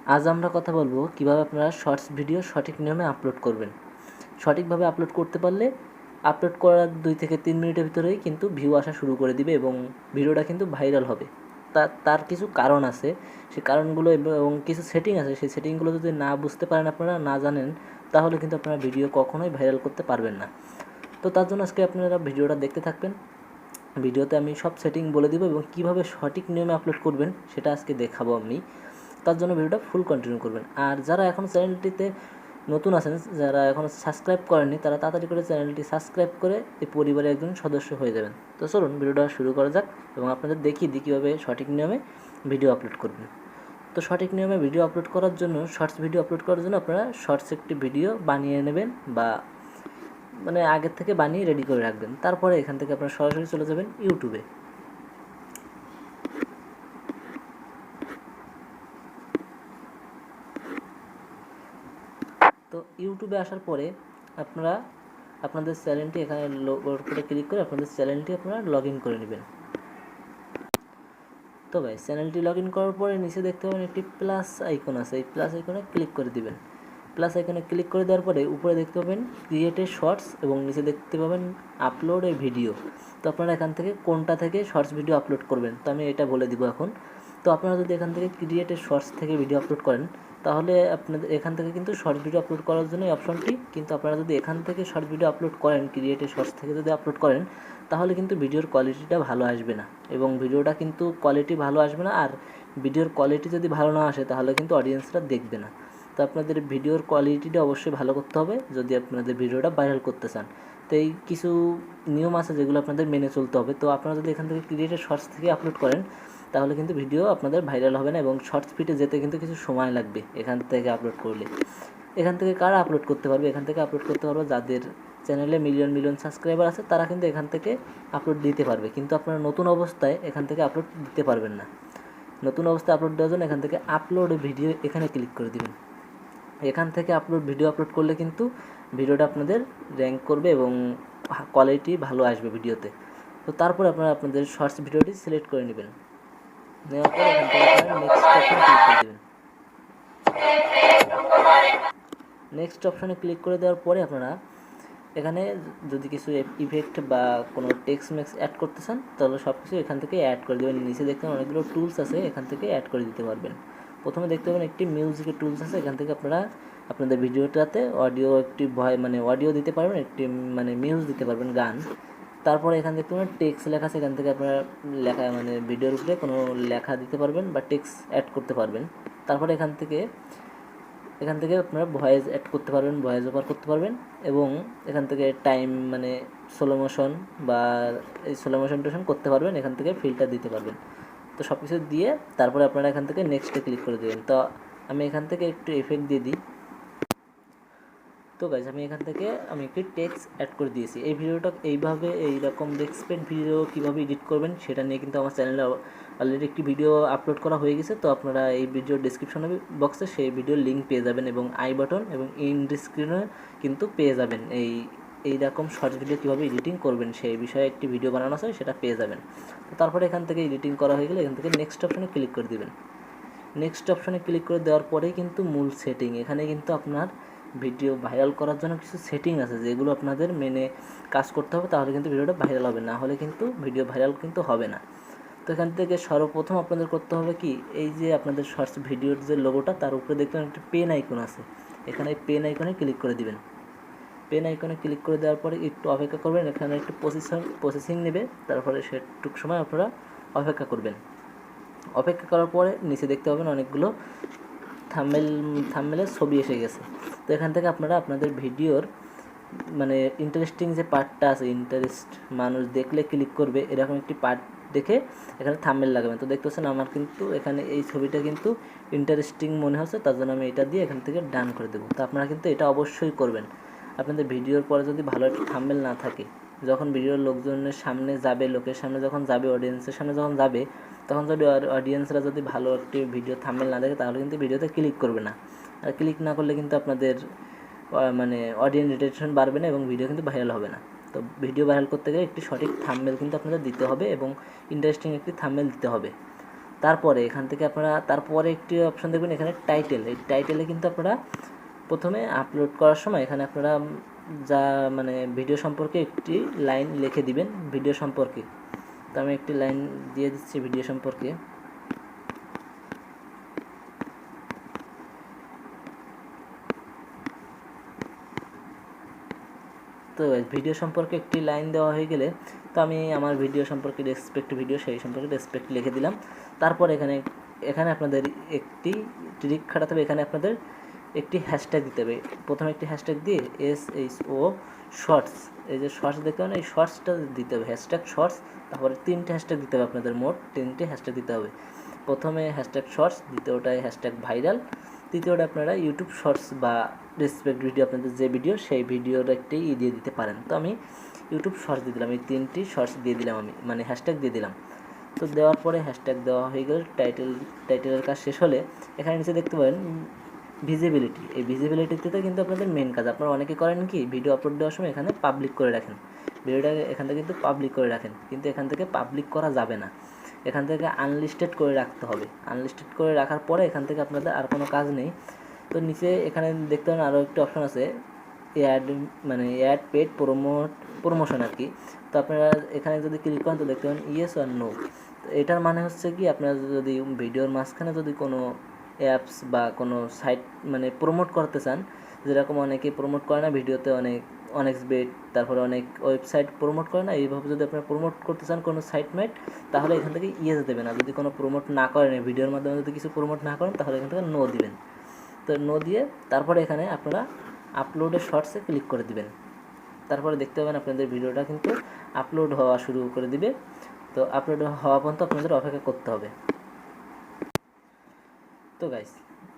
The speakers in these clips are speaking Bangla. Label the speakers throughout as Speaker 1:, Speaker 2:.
Speaker 1: আজ আমরা কথা বলবো কিভাবে আপনারা শর্টস ভিডিও সঠিক নিয়মে আপলোড করবেন। সঠিকভাবে আপলোড করতে পারলে আপলোড করার 2 থেকে 3 মিনিটের ভিতরেই কিন্তু ভিউ আসা শুরু করে দিবে এবং ভিডিওটা কিন্তু ভাইরাল হবে। তার কিছু কারণ আছে, সেই কারণগুলো এবং কিছু সেটিং আছে, সেই সেটিংগুলো যদি না বুঝতে পারেন, আপনারা না জানেন, তাহলে কিন্তু আপনারা ভিডিও কখনোই ভাইরাল করতে পারবেন না। তো তার জন্য আজকে আপনারা ভিডিওটা দেখতে থাকবেন। ভিডিওতে আমি সব সেটিং বলে দিব এবং কীভাবে সঠিক নিয়মে আপলোড করবেন সেটা আজকে দেখাবো আমি। তার জন্য ভিডিওটা ফুল কন্টিনিউ করবেন। আর যারা এখন চ্যানেলটিতে নতুন আছেন, যারা এখনও সাবস্ক্রাইব করেননি, তারা তাড়াতাড়ি করে চ্যানেলটি সাবস্ক্রাইব করে এই পরিবারের একজন সদস্য হয়ে যাবেন। তো চলুন ভিডিওটা শুরু করা যাক এবং আপনাদের দেখিয়ে দিই কীভাবে সঠিক নিয়মে ভিডিও আপলোড করবেন। তো সঠিক নিয়মে ভিডিও আপলোড করার জন্য, শর্টস ভিডিও আপলোড করার জন্য আপনারা শর্টস একটি ভিডিও বানিয়ে নেবেন বা আগের থেকে বানিয়ে রেডি করে রাখবেন। তারপরে এখান থেকে আপনারা সরাসরি চলে যাবেন ইউটিউবে। তো ইউটিউবে আসার পরে আপনারা আপনাদের চ্যানেলটি এখানে লোগোর উপরে ক্লিক করে আপনাদের চ্যানেলটি আপনারা লগ ইন করে নেবেন। তো ভাই চ্যানেলটি লগ ইন করার পরে নিচে দেখতে পাবেন একটি প্লাস আইকন আছে, এই প্লাস আইকনে ক্লিক করে দিবেন। প্লাস আইকনে ক্লিক করে দেওয়ার পরে উপরে দেখতে পাবেন ক্রিয়েট এ শর্টস এবং নিচে দেখতে পাবেন আপলোড এ ভিডিও। তো আপনারা এখান থেকে কোনটা থেকে শর্টস ভিডিও আপলোড করবেন, তো আমি এটা বলে দিব এখন। তো আপনারা যদি এখান থেকে ক্রিয়েট এ শর্টস থেকে ভিডিও আপলোড করেন, তাহলে আপনাদের এখান থেকে কিন্তু শর্টস ভিডিও আপলোড করার জন্য এই অপশনটি, কিন্তু আপনারা যদি এখান থেকে শর্টস ভিডিও আপলোড করেন, ক্রিয়েট এ শর্টস থেকে যদি আপলোড করেন, তাহলে কিন্তু ভিডিওর কোয়ালিটিটা ভালো আসবে না এবং ভিডিওটা কিন্তু কোয়ালিটি ভালো আসবে না। আর ভিডিওর কোয়ালিটি যদি ভালো না আসে, তাহলে কিন্তু অডিয়েন্সরা দেখবে না। তো আপনাদের ভিডিওর কোয়ালিটিটা অবশ্যই ভালো করতে হবে যদি আপনাদের ভিডিওটা ভাইরাল করতে চান। তো এই কিছু নিয়ম আছে যেগুলো আপনাদের মেনে চলতে হবে। তো আপনারা যদি এখান থেকে ক্রিয়েটেড শর্টস থেকে আপলোড করেন, তাহলে কিন্তু ভিডিও আপনাদের ভাইরাল হবে না এবং শর্টস ফিটে যেতে কিন্তু কিছু সময় লাগবে এখান থেকে আপলোড করলে। এখান থেকে কারা আপলোড করতে পারবে? এখান থেকে আপলোড করতে পারবে যাদের চ্যানেলে মিলিয়ন সাবস্ক্রাইবার আছে, তারা কিন্তু এখান থেকে আপলোড দিতে পারবে। কিন্তু আপনারা নতুন অবস্থায় এখান থেকে আপলোড দিতে পারবেন না। নতুন অবস্থায় আপলোড দেওয়ার জন্য এখান থেকে আপলোড ভিডিও এখানে ক্লিক করে দেবেন। এখান থেকে ভিডিও আপলোড করলে কিন্তু ভিডিওটা আপনাদের র্যাঙ্ক করবে এবং কোয়ালিটি ভালো আসবে ভিডিওতে। তো তারপরে আপনারা আপনাদের শর্টস ভিডিওটি সিলেক্ট করে নেবেন। নেওয়ার পর এখান থেকে আপনারা নেক্সট অপশানে ক্লিক করে দেওয়ার পরে আপনারা এখানে যদি কিছু ইফেক্ট বা কোনো টেক্সট মেক্স অ্যাড করতে চান, তাহলে সব কিছু এখান থেকে অ্যাড করে দেবেন। নিচে দেখতে অনেকগুলো টুলস আছে, এখান থেকে অ্যাড করে দিতে পারবেন। প্রথমে দেখতে পাবেন একটি মিউজিকের টুলস আছে, এখান থেকে আপনারা আপনাদের ভিডিওটাতে অডিও দিতে পারবেন, একটি মিউজ দিতে পারবেন, গান। তারপরে এখান থেকে কোনো টেক্সট লেখা আছে, এখান থেকে আপনারা লেখা ভিডিওর উপরে কোনো লেখা দিতে পারবেন বা টেক্সট অ্যাড করতে পারবেন। তারপরে এখান থেকে আপনারা ভয়েস অ্যাড করতে পারবেন, ভয়েস ওভার করতে পারবেন এবং এখান থেকে টাইম স্লো মোশন বা এই স্লো মোশন টোশন করতে পারবেন, এখান থেকে ফিল্টার দিতে পারবেন। তো সব কিছু দিয়ে তারপরে আপনারা এখান থেকে নেক্সটে ক্লিক করে দেবেন। তো আমি এখান থেকে একটু এফেক্ট দিয়ে দিই। তো গাইজ আমি এখান থেকে একটি টেক্সট অ্যাড করে দিয়েছি। এই ভিডিওটা এইভাবে এইরকম দেখবেন ভিডিও কীভাবে এডিট করবেন সেটা নিয়ে কিন্তু আমার চ্যানেলে অলরেডি একটি ভিডিও আপলোড করা হয়ে গেছে। তো আপনারা এই ভিডিওর ডিসক্রিপশন বক্সে সেই ভিডিওর লিঙ্ক পেয়ে যাবেন এবং আই বাটন এবং ইন্ড স্ক্রিনে কিন্তু পেয়ে যাবেন এইরকম শর্টস ভিডিও কীভাবে এডিটিং করবেন সেই বিষয়ে একটি ভিডিও বানানো আছে, সেটা পেয়ে যাবেন। তো তারপরে এখান থেকে এডিটিং করা হয়ে গেলে এখান থেকে নেক্সট অপশানে ক্লিক করে দেবেন। নেক্সট অপশানে ক্লিক করে দেওয়ার পরেই কিন্তু মূল সেটিং, এখানে কিন্তু আপনার ভিডিও ভাইরাল করার জন্য কিছু সেটিং আছে যেগুলো আপনাদের মেনে কাজ করতে হবে, তাহলে কিন্তু ভিডিওটা ভাইরাল হবে, না হলে কিন্তু ভিডিও ভাইরাল কিন্তু হবে না। তো এখান থেকে সর্বপ্রথম আপনাদের করতে হবে কি, এই যে আপনাদের শর্টস ভিডিওর যে লোগোটা, তার উপরে দেখবেন একটা পেন আইকন আছে, এখানে পেন আইকনে ক্লিক করে দিবেন। পেন আইকনে ক্লিক করে দেওয়ার পরে একটু অপেক্ষা করবেন, এখানে একটু প্রসেসিং নেবে, তারপরে সেটুক সময় আপনারা অপেক্ষা করবেন। অপেক্ষা করার পরে নিচে দেখতে পাবেন অনেকগুলো থাম্বনেলের ছবি এসে গেছে। তো এখান থেকে আপনারা আপনাদের ভিডিওর ইন্টারেস্টিং যে পার্টটা আছে, মানুষ দেখলে ক্লিক করবে এরকম একটি পার্ট দেখে এখানে থাম্বনেল লাগাবেন। তো দেখতে পাচ্ছেন আমার কিন্তু এখানে এই ছবিটা কিন্তু ইন্টারেস্টিং মনে হচ্ছে, তার জন্য আমি এটা দিয়ে এখান থেকে ডান করে দেবো। তো আপনারা কিন্তু এটা অবশ্যই করবেন। আপনাদের ভিডিওর পরে যদি ভালো একটা থাম্বনেল না থাকে, যখন ভিডিওর লোকজনের সামনে যাবে, লোকের সামনে যখন যাবে, অডিয়েন্সের সামনে যখন যাবে, তখন যদি অডিয়েন্সরা যদি ভালো একটি ভিডিও থাম্বনেল না দেখে, তাহলে কিন্তু ভিডিওতে ক্লিক করবে না। আর ক্লিক না করলে কিন্তু আপনাদের অডিয়েন্স রিটেনশন বাড়বে না এবং ভিডিও কিন্তু ভাইরাল হবে না। তো ভিডিও ভাইরাল করতে গেলে একটি সঠিক থাম্বনেল কিন্তু আপনাদের দিতে হবে এবং ইন্টারেস্টিং একটি থাম্বনেল দিতে হবে। তারপরে এখান থেকে আপনারা তারপরে একটি অপশন দেখবেন এখানে টাইটেল। এই টাইটেলে কিন্তু আপনারা প্রথমে আপলোড করার সময় এখানে আপনারা যা মানে ভিডিও সম্পর্কে একটি লাইন লিখে দিবেন ভিডিও সম্পর্কে। তো আমি একটি লাইন দিয়ে দিচ্ছি ভিডিও সম্পর্কে। তো ভিডিও সম্পর্কে একটি লাইন দেওয়া হয়ে গেলে তো আমি আমার ভিডিও সম্পর্কে রেসপেক্ট ভিডিও সেই সম্পর্কে রেসপেক্ট লিখে দিলাম। তারপর এখানে আপনাদের একটি ট্রিক খাটাতে হবে। এখানে আপনাদের একটি হ্যাশট্যাগ দিতে হবে। প্রথমে একটি হ্যাশট্যাগ দিয়ে SHO শর্টস, এই যে শর্টস দেখতে পাবেন এই শর্টসটা দিতে হবে, হ্যাশট্যাগ শর্টস। তারপরে 3টে হ্যাশট্যাগ দিতে হবে আপনাদের, মোট 3টে হ্যাশট্যাগ দিতে হবে। প্রথমে হ্যাশট্যাগ শর্টস, দ্বিতীয়টায় হ্যাশট্যাগ ভাইরাল, তৃতীয়টা আপনারা ইউটিউব শর্টস বা রেসপেক্ট ভিডিও আপনাদের যে ভিডিও সেই ভিডিওর একটি দিয়ে দিতে পারেন। তো আমি ইউটিউব শর্টস দিয়ে দিলাম, এই 3টি শর্টস দিয়ে দিলাম আমি, মানে হ্যাশট্যাগ দিয়ে দিলাম। তো দেওয়ার পরে হ্যাশট্যাগ দেওয়া হয়ে গেলে টাইটেলের কাজ শেষ হলে এখানে নিচে দেখতে পাবেন ভিজিবিলিটি। এই ভিজিবিলিটিতে কিন্তু আপনাদের মেন কাজ, আপনারা অনেকে করেন কি ভিডিও আপলোড দেওয়ার সময় এখানে পাবলিক করে রাখেন, ভিডিওটা এখান থেকে কিন্তু পাবলিক করে রাখেন, কিন্তু এখান থেকে পাবলিক করা যাবে না, এখান থেকে আনলিস্টেড করে রাখতে হবে। আনলিস্টেড করে রাখার পরে এখান থেকে আপনাদের আর কোনো কাজ নেই। তো নিচে এখানে দেখতে পাবেন আরও একটি অপশন আছে অ্যাড পেড প্রমোশন আর কি। তো আপনারা এখানে যদি ক্লিক করেন তো দেখতে পাবেন ইয়েস আর নো। তো এটার মানে হচ্ছে কি আপনারা যদি ভিডিওর মাঝখানে যদি কোনো অ্যাপস বা কোনো সাইট মানে প্রমোট করতে চান, যেরকম অনেকে প্রমোট করে না ভিডিওতে, অনেক বেট তারপরে অনেক ওয়েবসাইট প্রমোট করে না, এইভাবে যদি আপনারা প্রমোট করতে চান কোনো সাইট মাইট, তাহলে এখান থেকে ইয়েস দেবেন। আর যদি কোনো প্রমোট না করেন ভিডিওর মাধ্যমে যদি কিছু প্রমোট না করেন তাহলে এখান থেকে নো দিবেন। তো নো দিয়ে তারপরে এখানে আপনারা আপলোডের শর্টসে ক্লিক করে দিবেন। তারপরে দেখতে পাবেন আপনাদের ভিডিওটা কিন্তু আপলোড হওয়া শুরু করে দিবে। তো আপলোড হওয়া পর্যন্ত আপনাদের অপেক্ষা করতে হবে। তো গাইস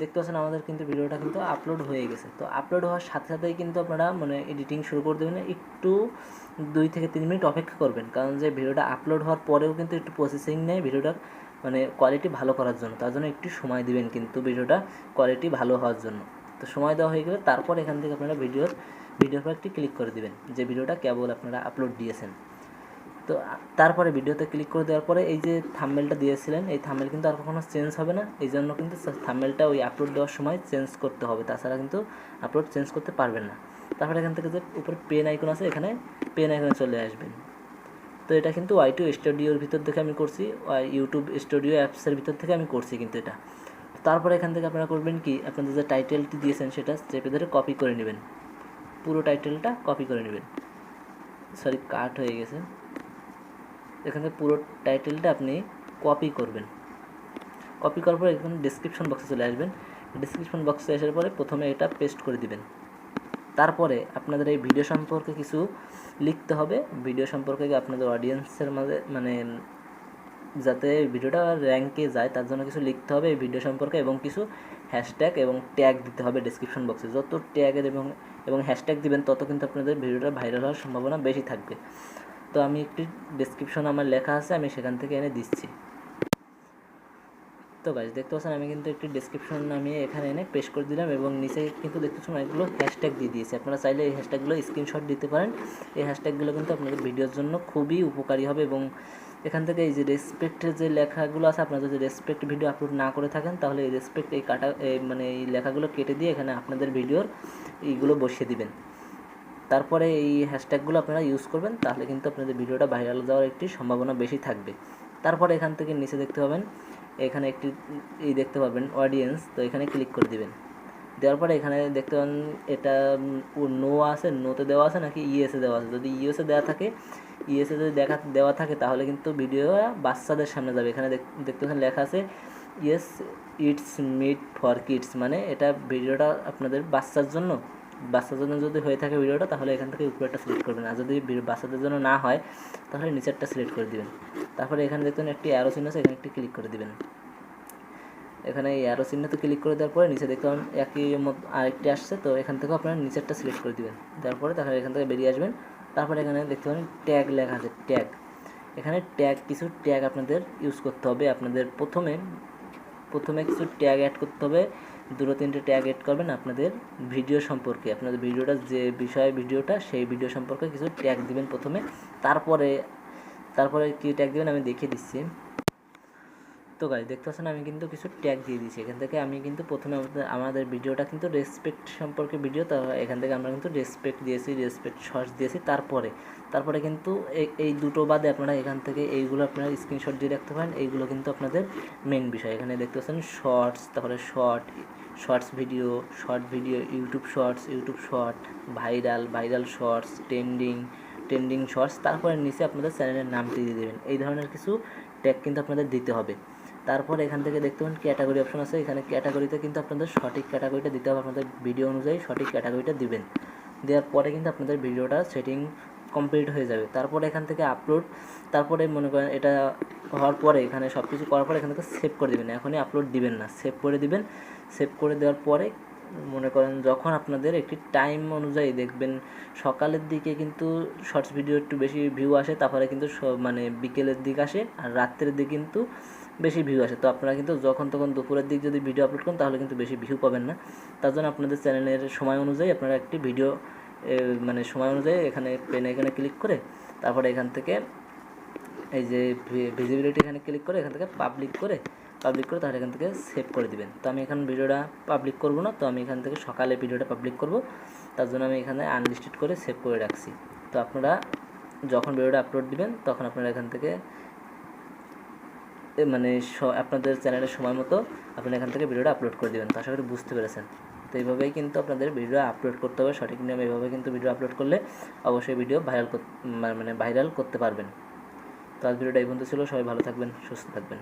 Speaker 1: দেখতে পাচ্ছেন আমাদের কিন্তু ভিডিওটা কিন্তু আপলোড হয়ে গেছে। তো আপলোড হওয়ার সাথে সাথেই কিন্তু আপনারা মানে এডিটিং শুরু করে দেবেন, একটু 2 থেকে 3 মিনিট অপেক্ষা করবেন, কারণ যে ভিডিওটা আপলোড হওয়ার পরেও কিন্তু একটু প্রসেসিং নেয় ভিডিওটার মানে কোয়ালিটি ভালো করার জন্য, তার জন্য একটু সময় দিবেন কিন্তু ভিডিওটা কোয়ালিটি ভালো হওয়ার জন্য। তো সময় দেওয়া হয়ে গেলে তারপর এখান থেকে আপনারা ভিডিওর পর একটি ক্লিক করে দিবেন যে ভিডিওটা কেবল আপনারা আপলোড দিয়েছেন। তো তারপরে ভিডিওতে ক্লিক করে দেওয়ার পরে এই যে থাম্বনেলটা দিয়েছিলেন এই থাম্বনেল কিন্তু আর কখনো চেঞ্জ হবে না, এই জন্য কিন্তু থাম্বনেলটা ওই আপলোড দেওয়ার সময় চেঞ্জ করতে হবে, তাছাড়া কিন্তু আপলোড চেঞ্জ করতে পারবেন না। তারপরে এখান থেকে যে উপরে পেন আইকন আছে এখানে পেন আইকনে চলে আসবেন। তো এটা কিন্তু Y2 স্টুডিওর ভিতর থেকে আমি করছি, ইউটিউব স্টুডিও অ্যাপসের ভিতর থেকে আমি করছি কিন্তু এটা। তারপরে এখান থেকে আপনারা করবেন কি আপনাদের যে টাইটেলটি দিয়েছেন সেটা চেপে ধরে কপি করে নেবেন, পুরো টাইটেলটা কপি করে নেবেন। সরি কাট হয়ে গেছে, এখানে পুরো টাইটেলটা আপনি কপি করবেন। কপি করার পর এখানে ডেসক্রিপশন বক্সে চলে আসবেন, ডেসক্রিপশন বক্সে আসার পরে প্রথমে এটা পেস্ট করে দিবেন। তারপরে আপনাদের এই ভিডিও সম্পর্কে কিছু লিখতে হবে, ভিডিও সম্পর্কে আপনাদের অডিয়েন্সের মাঝে মানে যাতে ভিডিওটা র্যাঙ্কে যায় তার জন্য কিছু লিখতে হবে এই ভিডিও সম্পর্কে, এবং কিছু হ্যাশট্যাগ এবং ট্যাগ দিতে হবে ডেসক্রিপশন বক্সে। যত ট্যাগের এবং হ্যাশট্যাগ দিবেন তত কিন্তু আপনাদের ভিডিওটা ভাইরাল হওয়ার সম্ভাবনা বেশি থাকবে। তো আমি একটি ডেসক্রিপশন আমার লেখা আছে আমি সেখান থেকে এনে দিচ্ছি। তো গাইস দেখতে পাচ্ছেন আমি কিন্তু একটি ডেসক্রিপশন আমি এখানে এনে পেস্ট করে দিলাম, এবং নিচে কিন্তু দেখতে পাচ্ছেন অনেকগুলো হ্যাশট্যাগ দিয়ে দিয়েছি। আপনারা চাইলে এই হ্যাশট্যাগুলো স্ক্রিনশট দিতে পারেন, এই হ্যাশট্যাগুলো কিন্তু আপনাদের ভিডিওর জন্য খুবই উপকারী হবে। এবং এখান থেকে এই যে রেসপেক্টের যে লেখাগুলো আছে, আপনারা যদি রেসপেক্ট ভিডিও আপলোড না করে থাকেন তাহলে এই রেসপেক্ট এই মানে এই লেখাগুলো কেটে দিয়ে এখানে আপনাদের ভিডিওর এইগুলো বসিয়ে দিবেন। তারপরে এই হ্যাশট্যাগুলো আপনারা ইউজ করবেন, তাহলে কিন্তু আপনাদের ভিডিওটা ভাইরাল যাওয়ার একটি সম্ভাবনা বেশি থাকবে। তারপরে এখান থেকে নিচে দেখতে পাবেন এখানে একটি দেখতে পাবেন অডিয়েন্স, তো এখানে ক্লিক করে দিবেন। দেওয়ার পরে এখানে দেখতে পাবেন এটা নো আছে, নোতে দেওয়া আছে নাকি ইএসএ দেওয়া আছে। যদি ইএসএ দেওয়া থাকে, ইএসএ যদি দেওয়া থাকে তাহলে কিন্তু ভিডিও বাচ্চাদের সামনে যাবে। এখানে দেখতে পাচ্ছেন লেখা আছে yes it's made for kids, মানে এটা ভিডিওটা আপনাদের বাচ্চাদের জন্য যদি হয়ে থাকে ভিডিওটা তাহলে এখান থেকে উপরেরটা সিলেক্ট করবেন, আর যদি বাচ্চাদের জন্য না হয় তাহলে নিচেরটা সিলেক্ট করে দিবেন। তারপরে এখানে দেখবেন একটি অ্যারো চিহ্ন আছে, এখানে একটি ক্লিক করে দিবেন। এখানে এই অ্যারো চিহ্নতে ক্লিক করে দেওয়ার পরে নিচে দেখতে পাবেন একই মতো আরেকটি আসছে, তো এখান থেকেও আপনারা নিচেরটা সিলেক্ট করে দিবেন। দেওয়ার পরে তাহলে এখান থেকে বেরিয়ে আসবেন। তারপরে এখানে দেখতে পাবেন ট্যাগ লেখা আছে, ট্যাগ। এখানে কিছু ট্যাগ আপনাদের ইউজ করতে হবে। আপনাদের প্রথমে কিছু ট্যাগ অ্যাড করতে হবে, 2-3টে ট্যাগ অ্যাড করবেন আপনাদের ভিডিও সম্পর্কে, আপনাদের ভিডিওটা যে বিষয় ভিডিওটা সেই ভিডিও সম্পর্কে কিছু ট্যাগ দিবেন প্রথমে। তারপরে কী ট্যাগ দিবেন আমি দেখিয়ে দিচ্ছি। তো তো গাইস দেখতে পাচ্ছেন আমি কিন্তু কিছু ট্যাগ দিয়ে দিয়েছি। এখান থেকে আমি কিন্তু প্রথমে আমাদের ভিডিওটা কিন্তু রেসপেক্ট সম্পর্কে ভিডিও, তো এখান থেকে আমরা কিন্তু রেসপেক্ট দিয়েছি, রেসপেক্ট শর্টস দিয়েছি। তারপরে কিন্তু এই দুটো বাদে আপনারা এখান থেকে এইগুলো আপনারা স্ক্রিনশট দিয়ে রাখতে পারেন। এইগুলো কিন্তু আপনাদের মেন বিষয়। এখানে দেখতে পাচ্ছেন শর্টস, তারপরে short video, YouTube short, viral shorts, trending shorts, তারপরে নিচে আপনাদের চ্যানেলের নামটি দিয়ে দেবেন। এই ধরনের কিছু ট্যাগ কিন্তু আপনাদের দিতে হবে। তারপর এখান থেকে দেখতে পাবেন ক্যাটাগরি অপশন আছে। এখানে ক্যাটাগরিতে কিন্তু আপনাদের সঠিক ক্যাটাগরিটা দিতে হবে, আপনাদের ভিডিও অনুযায়ী সঠিক ক্যাটাগরিটা দিবেন। দেওয়ার পরে কিন্তু আপনাদের ভিডিওটা সেটিং কমপ্লিট হয়ে যাবে। তারপরে এখান থেকে আপলোড, তারপরে মনে করেন এটা হওয়ার পরে এখানে সব কিছু করার পরে এখান থেকে সেভ করে দেবেন। এখনই আপলোড দিবেন না, সেভ করে দিবেন। সেভ করে দেওয়ার পরে মনে করেন যখন আপনাদের একটি টাইম অনুযায়ী দেখবেন সকালের দিকে কিন্তু শর্টস ভিডিও একটু বেশি ভিউ আসে, তারপরে কিন্তু মানে বিকেলের দিক আসে, আর রাত্রের দিকে কিন্তু বেশি ভিউ আসে। তো আপনারা কিন্তু যখন তখন দুপুরের দিক যদি ভিডিও আপলোড করেন তাহলে কিন্তু বেশি ভিউ পাবেন না। তার জন্য আপনাদের চ্যানেলের সময় অনুযায়ী আপনারা একটি ভিডিও মানে সময় অনুযায়ী এখানে এখানে ক্লিক করে তারপরে এখান থেকে এই যে ভিজিবিলিটি এখানে ক্লিক করে এখান থেকে পাবলিক করে তাহলে এখান থেকে সেভ করে দিবেন। তো আমি এখন ভিডিওটা পাবলিক করব না, তো আমি এখান থেকে সকালে ভিডিওটা পাবলিক করব, তার জন্য আমি এখানে আনলিস্টেড করে সেভ করে রাখছি। তো আপনারা যখন ভিডিওটা আপলোড দিবেন তখন আপনারা এখান থেকে মানে আপনাদের চ্যানেলের সময় মতো আপনারা এখান থেকে ভিডিওটা আপলোড করে দেবেন। তো আশা করি বুঝতে পেরেছেন। তো এইভাবেই কিন্তু আপনাদের ভিডিও আপলোড করতে হবে, সঠিক নিয়ম এইভাবে কিন্তু ভিডিও আপলোড করলে অবশ্যই ভিডিও ভাইরাল করতে পারবেন। তো আজ ভিডিওটা এই পর্যন্ত ছিল। সবাই ভালো থাকবেন, সুস্থ থাকবেন।